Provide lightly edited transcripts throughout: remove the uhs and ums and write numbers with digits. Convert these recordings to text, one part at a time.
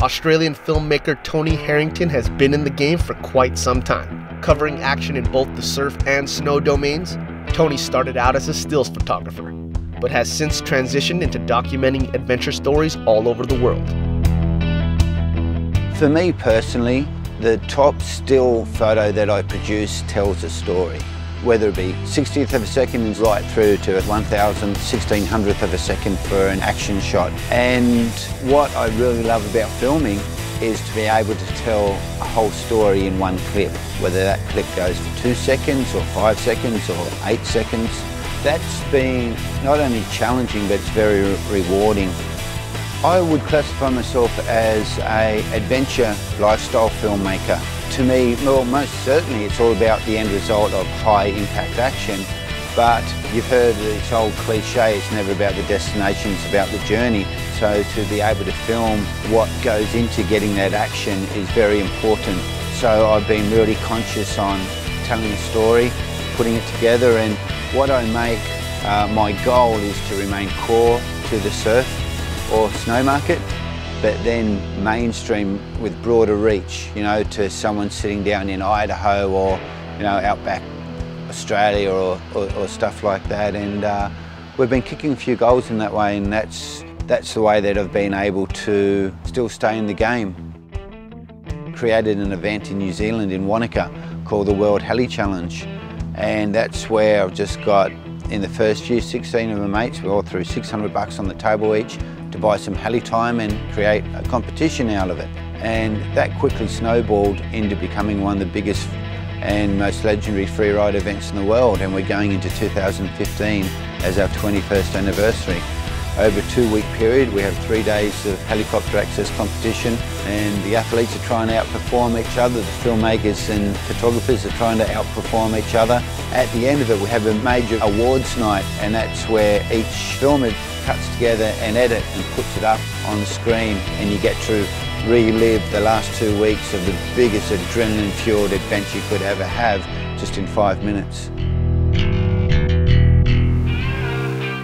Australian filmmaker Tony Harrington has been in the game for quite some time. Covering action in both the surf and snow domains, Tony started out as a stills photographer, but has since transitioned into documenting adventure stories all over the world. For me personally, the top still photo that I produce tells a story. Whether it be 60th of a second right through to 1,000, 1600th of a second for an action shot. And what I really love about filming is to be able to tell a whole story in one clip, whether that clip goes for 2 seconds or 5 seconds or 8 seconds. That's been not only challenging, but it's very rewarding. I would classify myself as an adventure lifestyle filmmaker. To me, well, most certainly it's all about the end result of high impact action, but you've heard this old cliche, it's never about the destination, it's about the journey. So to be able to film what goes into getting that action is very important. So I've been really conscious on telling a story, putting it together, and what I make, my goal is to remain core to the surf or snow market, but then mainstream with broader reach, you know, to someone sitting down in Idaho or, you know, outback Australia or stuff like that. And we've been kicking a few goals in that way, and that's the way that I've been able to still stay in the game. Created an event in New Zealand, in Wanaka, called the World Heli Challenge. And that's where I've just got, in the first year, 16 of my mates, we all threw $600 on the table each to buy some heli time and create a competition out of it. And that quickly snowballed into becoming one of the biggest and most legendary freeride events in the world. And we're going into 2015 as our 21st anniversary. Over a 2-week period, we have 3 days of helicopter access competition, and the athletes are trying to outperform each other. The filmmakers and photographers are trying to outperform each other. At the end of it, we have a major awards night, and that's where each filmer cuts together an edit and puts it up on the screen, and you get to relive the last 2 weeks of the biggest adrenaline-fueled adventure you could ever have, just in 5 minutes.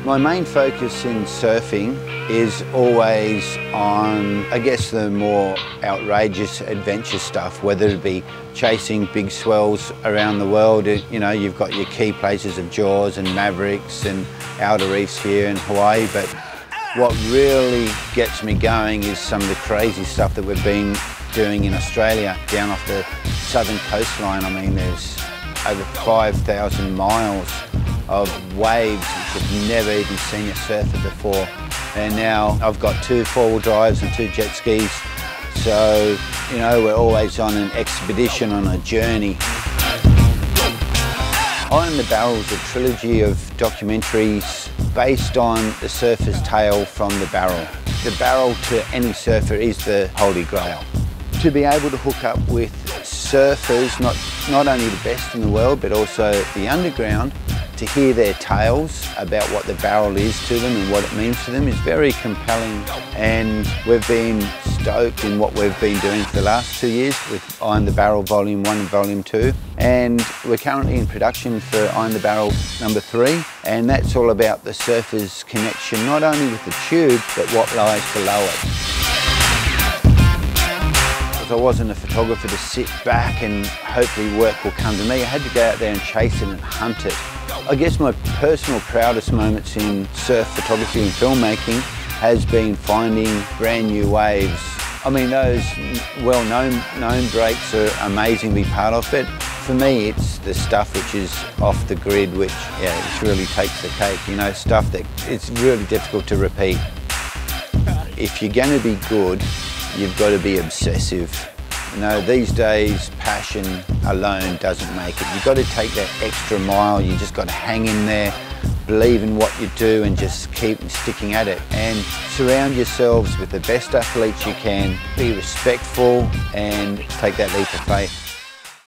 My main focus in surfing is always on, I guess, the more outrageous adventure stuff, whether it be chasing big swells around the world. You know, you've got your key places of Jaws and Mavericks and outer reefs here in Hawaii, but what really gets me going is some of the crazy stuff that we've been doing in Australia, down off the southern coastline. I mean, there's over 5,000 miles of waves which have never even seen a surfer before. And now I've got 2 4-wheel drives and 2 jet skis. So, you know, we're always on an expedition, on a journey. On the Barrel is a trilogy of documentaries based on the surfer's tale from the barrel. The barrel to any surfer is the holy grail. To be able to hook up with surfers, not only the best in the world, but also the underground, to hear their tales about what the barrel is to them and what it means to them is very compelling. And we've been stoked in what we've been doing for the last 2 years with Eye on the Barrel Volume 1 and Volume 2. And we're currently in production for Eye on the Barrel number 3. And that's all about the surfer's connection, not only with the tube, but what lies below it. I wasn't a photographer to sit back and hopefully work will come to me. I had to go out there and chase it and hunt it. I guess my personal proudest moments in surf photography and filmmaking has been finding brand new waves. I mean, those well-known breaks are amazing to be part of, but for me it's the stuff which is off the grid which really takes the cake. You know, stuff that it's really difficult to repeat. If you're going to be good, you've got to be obsessive. You know, these days, passion alone doesn't make it. You've got to take that extra mile. You just got to hang in there, believe in what you do, and just keep sticking at it. And surround yourselves with the best athletes you can. Be respectful and take that leap of faith.